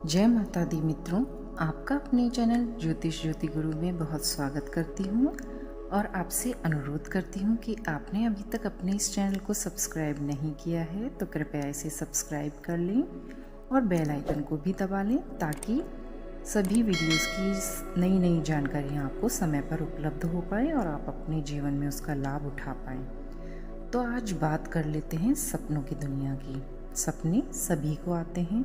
जय माता दी मित्रों, आपका अपने चैनल ज्योतिष ज्योति गुरु में बहुत स्वागत करती हूँ और आपसे अनुरोध करती हूँ कि आपने अभी तक अपने इस चैनल को सब्सक्राइब नहीं किया है तो कृपया इसे सब्सक्राइब कर लें और बेल आइकन को भी दबा लें ताकि सभी वीडियोस की नई नई जानकारियाँ आपको समय पर उपलब्ध हो पाए और आप अपने जीवन में उसका लाभ उठा पाएँ। तो आज बात कर लेते हैं सपनों की दुनिया की। सपने सभी को आते हैं।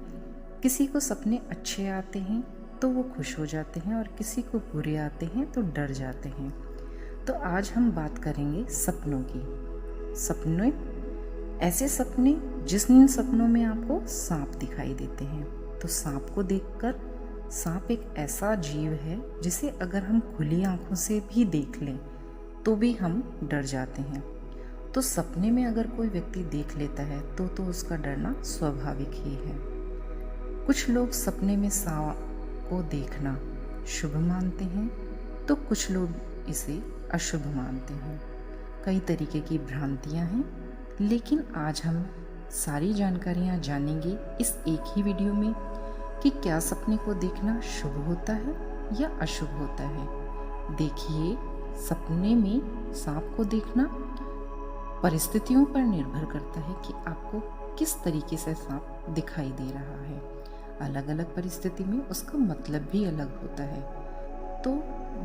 किसी को सपने अच्छे आते हैं तो वो खुश हो जाते हैं और किसी को बुरे आते हैं तो डर जाते हैं। तो आज हम बात करेंगे सपनों की। सपने, ऐसे सपने जिन सपनों में आपको सांप दिखाई देते हैं। तो सांप को देखकर, सांप एक ऐसा जीव है जिसे अगर हम खुली आंखों से भी देख लें तो भी हम डर जाते हैं। तो सपने में अगर कोई व्यक्ति देख लेता है तो उसका डरना स्वाभाविक ही है। कुछ लोग सपने में सांप को देखना शुभ मानते हैं तो कुछ लोग इसे अशुभ मानते हैं। कई तरीके की भ्रांतियां हैं, लेकिन आज हम सारी जानकारियां जानेंगे इस एक ही वीडियो में कि क्या सपने को देखना शुभ होता है या अशुभ होता है। देखिए, सपने में सांप को देखना परिस्थितियों पर निर्भर करता है कि आपको किस तरीके से सांप दिखाई दे रहा है। अलग अलग परिस्थिति में उसका मतलब भी अलग होता है। तो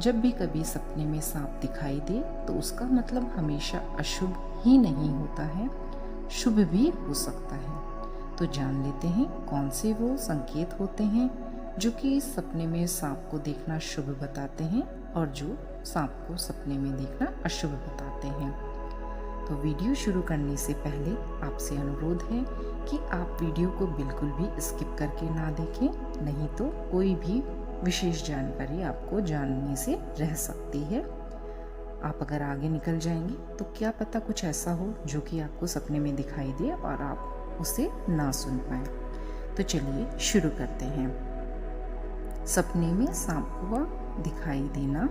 जब भी कभी सपने में सांप दिखाई दे तो उसका मतलब हमेशा अशुभ ही नहीं होता है, शुभ भी हो सकता है। तो जान लेते हैं कौन से वो संकेत होते हैं जो कि सपने में सांप को देखना शुभ बताते हैं और जो सांप को सपने में देखना अशुभ बताते हैं। तो वीडियो शुरू करने से पहले आपसे अनुरोध है कि आप वीडियो को बिल्कुल भी स्किप करके ना देखें, नहीं तो कोई भी विशेष जानकारी आपको जानने से रह सकती है। आप अगर आगे निकल जाएंगे तो क्या पता कुछ ऐसा हो जो कि आपको सपने में दिखाई दे और आप उसे ना सुन पाए। तो चलिए शुरू करते हैं। सपने में सांप को दिखाई देना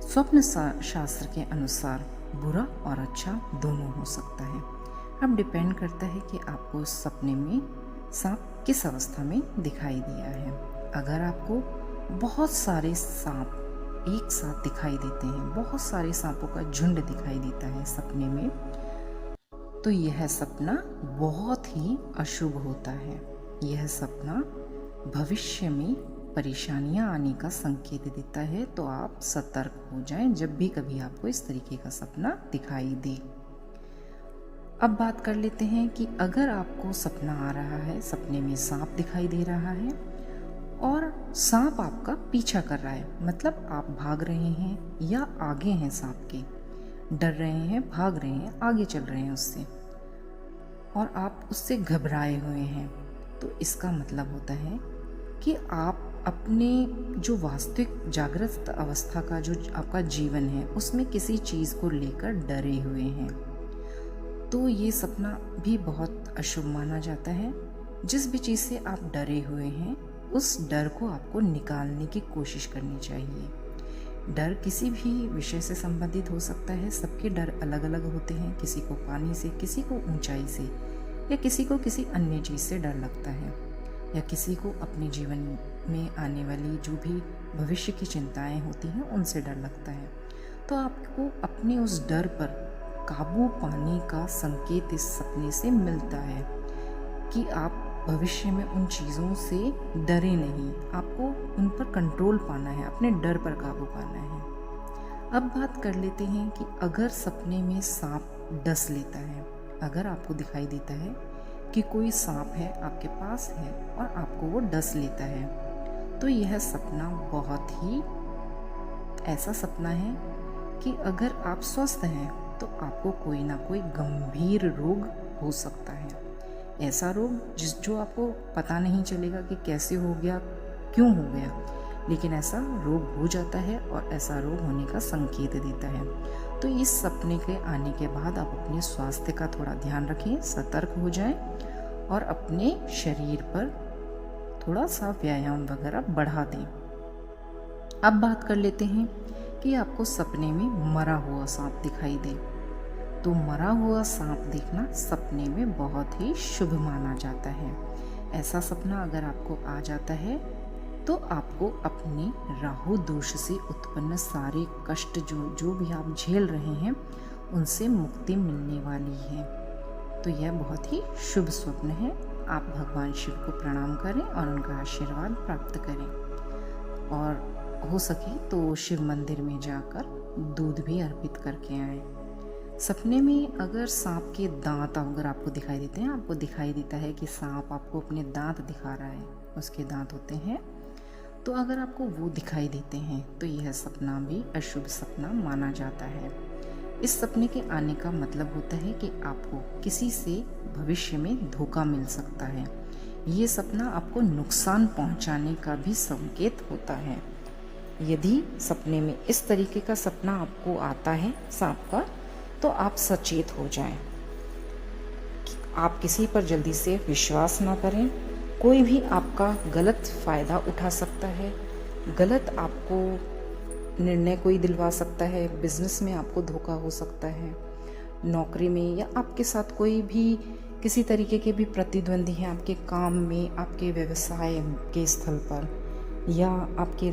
स्वप्न शास्त्र के अनुसार बुरा और अच्छा दोनों हो सकता है। अब डिपेंड करता है कि आपको उस सपने में सांप किस अवस्था में दिखाई दिया है। अगर आपको बहुत सारे सांप एक साथ दिखाई देते हैं, बहुत सारे सांपों का झुंड दिखाई देता है सपने में, तो यह सपना बहुत ही अशुभ होता है। यह सपना भविष्य में परेशानियां आने का संकेत देता है। तो आप सतर्क हो जाएं जब भी कभी आपको इस तरीके का सपना दिखाई दे। अब बात कर लेते हैं कि अगर आपको सपना आ रहा है, सपने में सांप दिखाई दे रहा है और सांप आपका पीछा कर रहा है, मतलब आप भाग रहे हैं या आगे हैं सांप के, डर रहे हैं, भाग रहे हैं, आगे चल रहे हैं उससे और आप उससे घबराए हुए हैं, तो इसका मतलब होता है कि आप अपने जो वास्तविक जागृत अवस्था का जो आपका जीवन है उसमें किसी चीज़ को लेकर डरे हुए हैं। तो ये सपना भी बहुत अशुभ माना जाता है। जिस भी चीज़ से आप डरे हुए हैं उस डर को आपको निकालने की कोशिश करनी चाहिए। डर किसी भी विषय से संबंधित हो सकता है। सबके डर अलग अलग होते हैं। किसी को पानी से, किसी को ऊंचाई से, या किसी को किसी अन्य चीज़ से डर लगता है, या किसी को अपने जीवन में आने वाली जो भी भविष्य की चिंताएं होती हैं उनसे डर लगता है। तो आपको अपने उस डर पर काबू पाने का संकेत इस सपने से मिलता है कि आप भविष्य में उन चीज़ों से डरे नहीं, आपको उन पर कंट्रोल पाना है, अपने डर पर काबू पाना है। अब बात कर लेते हैं कि अगर सपने में सांप डस लेता है, अगर आपको दिखाई देता है कि कोई सांप है, आपके पास है और आपको वो डस लेता है, तो यह सपना बहुत ही ऐसा सपना है कि अगर आप स्वस्थ हैं तो आपको कोई ना कोई गंभीर रोग हो सकता है। ऐसा रोग जो आपको पता नहीं चलेगा कि कैसे हो गया, क्यों हो गया, लेकिन ऐसा रोग हो जाता है और ऐसा रोग होने का संकेत देता है। तो इस सपने के आने के बाद आप अपने स्वास्थ्य का थोड़ा ध्यान रखें, सतर्क हो जाएं और अपने शरीर पर थोड़ा सा व्यायाम वगैरह बढ़ा दें। अब बात कर लेते हैं कि आपको सपने में मरा हुआ सांप दिखाई दे। तो मरा हुआ सांप देखना सपने में बहुत ही शुभ माना जाता है। ऐसा सपना अगर आपको आ जाता है तो आपको अपने राहु दोष से उत्पन्न सारे कष्ट जो भी आप झेल रहे हैं उनसे मुक्ति मिलने वाली है। तो यह बहुत ही शुभ स्वप्न है। आप भगवान शिव को प्रणाम करें और उनका आशीर्वाद प्राप्त करें, और हो सके तो शिव मंदिर में जाकर दूध भी अर्पित करके आएं। सपने में अगर सांप के दांत अगर आपको दिखाई देते हैं, आपको दिखाई देता है कि सांप आपको अपने दांत दिखा रहा है, उसके दांत होते हैं, तो अगर आपको वो दिखाई देते हैं तो यह सपना भी अशुभ सपना माना जाता है। इस सपने के आने का मतलब होता है कि आपको किसी से भविष्य में धोखा मिल सकता है। ये सपना आपको नुकसान पहुंचाने का भी संकेत होता है। यदि सपने में इस तरीके का सपना आपको आता है सांप का, तो आप सचेत हो जाएं। आप किसी पर जल्दी से विश्वास ना करें। कोई भी आपका गलत फ़ायदा उठा सकता है, गलत आपको निर्णय कोई दिलवा सकता है, बिजनेस में आपको धोखा हो सकता है, नौकरी में, या आपके साथ कोई भी किसी तरीके के भी प्रतिद्वंदी हैं आपके काम में, आपके व्यवसाय के स्थल पर, या आपके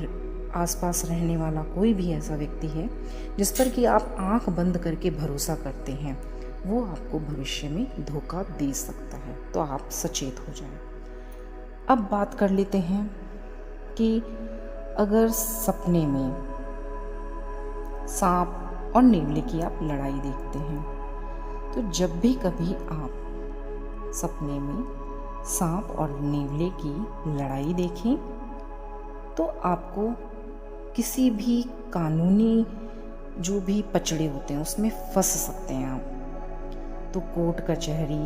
आसपास रहने वाला कोई भी ऐसा व्यक्ति है जिस पर कि आप आंख बंद करके भरोसा करते हैं, वो आपको भविष्य में धोखा दे सकता है। तो आप सचेत हो जाएं। अब बात कर लेते हैं कि अगर सपने में सांप और नेवले की आप लड़ाई देखते हैं, तो जब भी कभी आप सपने में सांप और नेवले की लड़ाई देखें तो आपको किसी भी कानूनी जो भी पचड़े होते हैं उसमें फंस सकते हैं आप। तो कोर्ट कचहरी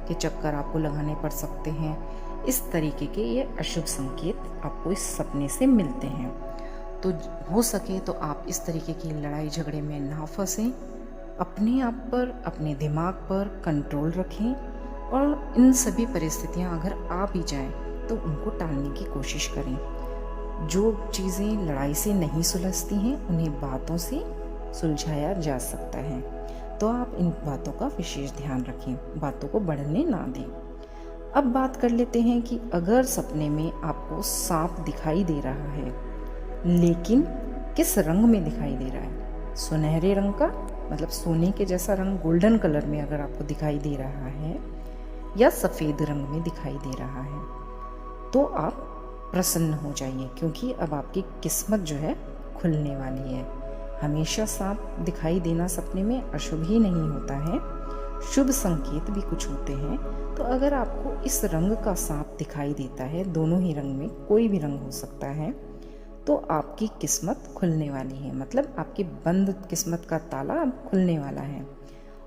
के चक्कर आपको लगाने पड़ सकते हैं। इस तरीके के ये अशुभ संकेत आपको इस सपने से मिलते हैं। तो हो सके तो आप इस तरीके की लड़ाई झगड़े में ना फंसें। अपने आप पर, अपने दिमाग पर कंट्रोल रखें, और इन सभी परिस्थितियां अगर आ भी जाएं तो उनको टालने की कोशिश करें। जो चीज़ें लड़ाई से नहीं सुलझती हैं उन्हें बातों से सुलझाया जा सकता है। तो आप इन बातों का विशेष ध्यान रखें, बातों को बढ़ने ना दें। अब बात कर लेते हैं कि अगर सपने में आपको सांप दिखाई दे रहा है, लेकिन किस रंग में दिखाई दे रहा है? सुनहरे रंग का, मतलब सोने के जैसा रंग, गोल्डन कलर में अगर आपको दिखाई दे रहा है, या सफ़ेद रंग में दिखाई दे रहा है, तो आप प्रसन्न हो जाइए, क्योंकि अब आपकी किस्मत जो है खुलने वाली है। हमेशा सांप दिखाई देना सपने में अशुभ ही नहीं होता है, शुभ संकेत भी कुछ होते हैं। तो अगर आपको इस रंग का सांप दिखाई देता है, दोनों ही रंग में, कोई भी रंग हो सकता है, तो आपकी किस्मत खुलने वाली है, मतलब आपकी बंद किस्मत का ताला अब खुलने वाला है।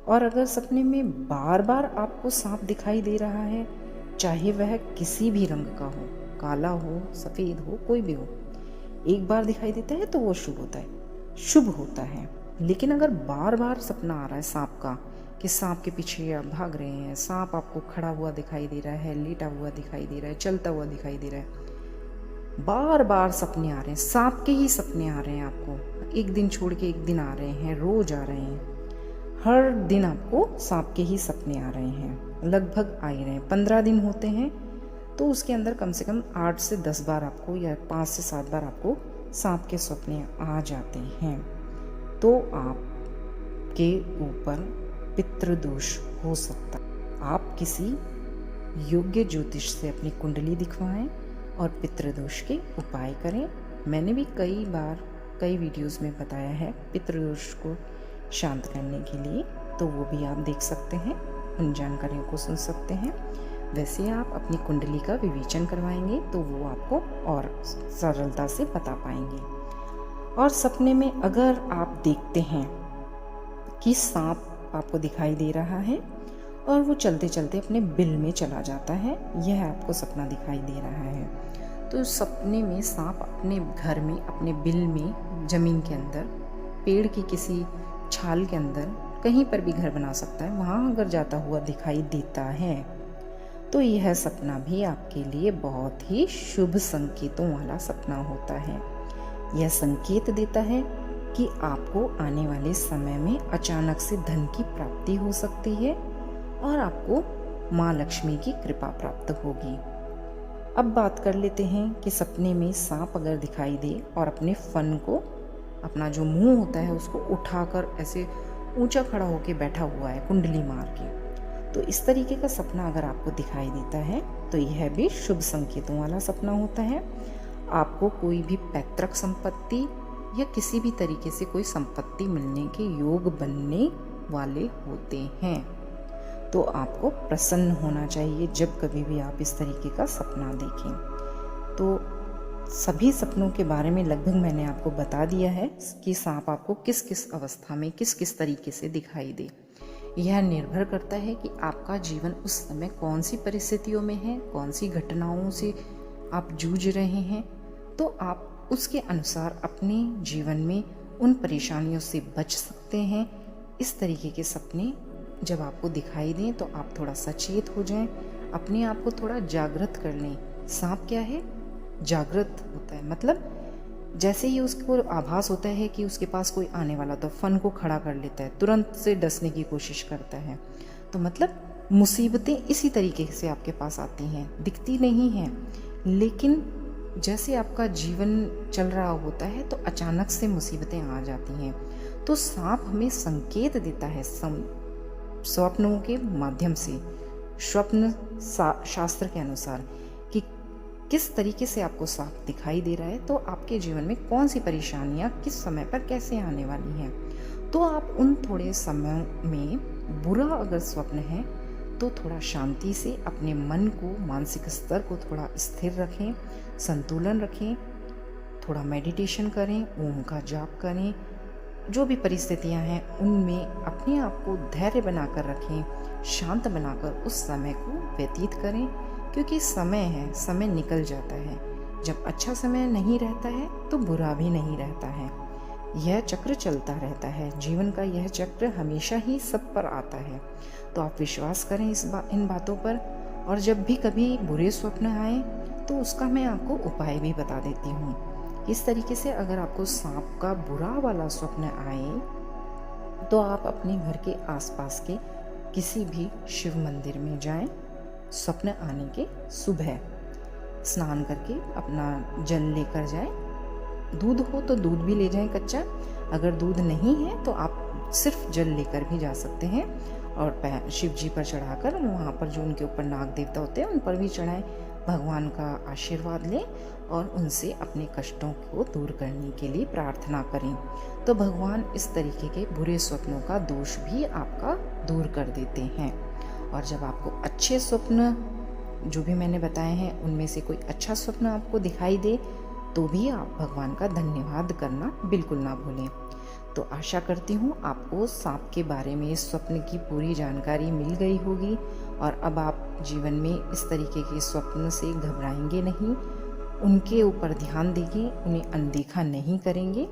और अगर सपने में बार बार आपको सांप दिखाई दे रहा है, चाहे वह किसी भी रंग का हो, काला हो, सफ़ेद हो, कोई भी हो, एक बार दिखाई देता है तो वो शुभ होता है। लेकिन अगर बार बार सपना आ रहा है सांप का, कि सांप के पीछे आप भाग रहे हैं, सांप आपको खड़ा हुआ दिखाई दे रहा है, लेटा हुआ दिखाई दे रहा है, चलता हुआ दिखाई दे रहा है, बार बार सपने आ रहे हैं, सांप के ही सपने आ रहे हैं आपको, एक दिन छोड़ के एक दिन आ रहे हैं, रोज आ रहे हैं, हर दिन आपको सांप के ही सपने आ रहे हैं, लगभग आ ही रहे हैं। 15 दिन होते हैं तो उसके अंदर कम से कम 8 से 10 बार आपको, या 5 से 7 बार आपको सांप के सपने आ जाते हैं। तो आपके ऊपर पितृदोष हो सकता है। आप किसी योग्य ज्योतिष से अपनी कुंडली दिखवाएं और पितृदोष के उपाय करें। मैंने भी कई बार कई वीडियोस में बताया है पितृदोष को शांत करने के लिए, तो वो भी आप देख सकते हैं, उन जानकारियों को सुन सकते हैं। वैसे आप अपनी कुंडली का विवेचन करवाएंगे तो वो आपको और सरलता से बता पाएंगे। और सपने में अगर आप देखते हैं कि सांप आपको दिखाई दे रहा है और वो चलते चलते अपने बिल में चला जाता है, यह आपको सपना दिखाई दे रहा है, तो सपने में सांप अपने घर में, अपने बिल में, ज़मीन के अंदर, पेड़ की किसी छाल के अंदर, कहीं पर भी घर बना सकता है, वहाँ अगर जाता हुआ दिखाई देता है तो यह सपना भी आपके लिए बहुत ही शुभ संकेतों वाला सपना होता है। यह संकेत देता है कि आपको आने वाले समय में अचानक से धन की प्राप्ति हो सकती है और आपको माँ लक्ष्मी की कृपा प्राप्त होगी। अब बात कर लेते हैं कि सपने में सांप अगर दिखाई दे और अपने फन को, अपना जो मुंह होता है उसको उठाकर ऐसे ऊंचा खड़ा होकर बैठा हुआ है कुंडली मार के, तो इस तरीके का सपना अगर आपको दिखाई देता है तो यह भी शुभ संकेतों वाला सपना होता है। आपको कोई भी पैतृक संपत्ति या किसी भी तरीके से कोई संपत्ति मिलने के योग बनने वाले होते हैं। तो आपको प्रसन्न होना चाहिए जब कभी भी आप इस तरीके का सपना देखें। तो सभी सपनों के बारे में लगभग मैंने आपको बता दिया है कि सांप आपको किस किस अवस्था में किस किस तरीके से दिखाई दे। यह निर्भर करता है कि आपका जीवन उस समय कौन सी परिस्थितियों में है, कौन सी घटनाओं से आप जूझ रहे हैं, तो आप उसके अनुसार अपने जीवन में उन परेशानियों से बच सकते हैं। इस तरीके के सपने जब आपको दिखाई दें तो आप थोड़ा सचेत हो जाएं, अपने आप को थोड़ा जागृत कर लें। सांप क्या है? जागृत होता है, मतलब जैसे ही उसको आभास होता है कि उसके पास कोई आने वाला तो फन को खड़ा कर लेता है, तुरंत से डसने की कोशिश करता है। तो मतलब मुसीबतें इसी तरीके से आपके पास आती हैं, दिखती नहीं हैं, लेकिन जैसे आपका जीवन चल रहा होता है तो अचानक से मुसीबतें आ जाती हैं। तो सांप हमें संकेत देता है स्वप्नों के माध्यम से, स्वप्न शास्त्र के अनुसार, कि किस तरीके से आपको सांप दिखाई दे रहा है, तो आपके जीवन में कौन सी परेशानियां किस समय पर कैसे आने वाली हैं। तो आप उन थोड़े समय में बुरा अगर स्वप्न है तो थोड़ा शांति से अपने मन को, मानसिक स्तर को थोड़ा स्थिर रखें, संतुलन रखें, थोड़ा मेडिटेशन करें, ओम का जाप करें। जो भी परिस्थितियां हैं उनमें अपने आप को धैर्य बनाकर रखें, शांत बनाकर उस समय को व्यतीत करें, क्योंकि समय है, समय निकल जाता है। जब अच्छा समय नहीं रहता है तो बुरा भी नहीं रहता है। यह चक्र चलता रहता है, जीवन का यह चक्र हमेशा ही सब पर आता है। तो आप विश्वास करें इन बातों पर। और जब भी कभी बुरे स्वप्न आए तो उसका मैं आपको उपाय भी बता देती हूँ। इस तरीके से अगर आपको सांप का बुरा वाला स्वप्न आए तो आप अपने घर के आसपास के किसी भी शिव मंदिर में जाएं। स्वप्न आने के सुबह स्नान करके अपना जल लेकर जाएं। दूध हो तो दूध भी ले जाएं कच्चा, अगर दूध नहीं है तो आप सिर्फ जल लेकर भी जा सकते हैं और शिव जी पर चढ़ाकर, वहाँ पर जो उनके ऊपर नाग देवता होते हैं उन पर भी चढ़ाएं। भगवान का आशीर्वाद लें और उनसे अपने कष्टों को दूर करने के लिए प्रार्थना करें। तो भगवान इस तरीके के बुरे स्वप्नों का दोष भी आपका दूर कर देते हैं। और जब आपको अच्छे स्वप्न जो भी मैंने बताए हैं उनमें से कोई अच्छा स्वप्न आपको दिखाई दे तो भी आप भगवान का धन्यवाद करना बिल्कुल ना भूलें। तो आशा करती हूँ आपको सांप के बारे में इस स्वप्न की पूरी जानकारी मिल गई होगी और अब आप जीवन में इस तरीके के स्वप्न से घबराएंगे नहीं, उनके ऊपर ध्यान देंगे, उन्हें अनदेखा नहीं करेंगे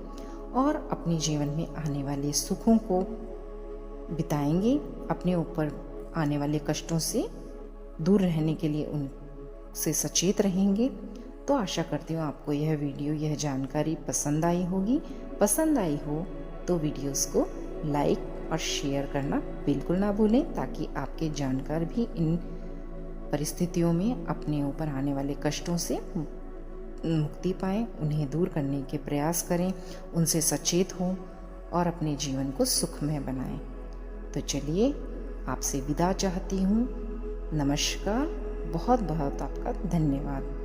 और अपने जीवन में आने वाले सुखों को बिताएंगे। अपने ऊपर आने वाले कष्टों से दूर रहने के लिए उनसे सचेत रहेंगे। तो आशा करती हूँ आपको यह वीडियो, यह जानकारी पसंद आई होगी। पसंद आई हो तो वीडियोस को लाइक और शेयर करना बिल्कुल ना भूलें, ताकि आपके जानकार भी इन परिस्थितियों में अपने ऊपर आने वाले कष्टों से मुक्ति पाएं, उन्हें दूर करने के प्रयास करें, उनसे सचेत हों और अपने जीवन को सुखमय बनाएं। तो चलिए आपसे विदा चाहती हूँ। नमस्कार, बहुत बहुत आपका धन्यवाद।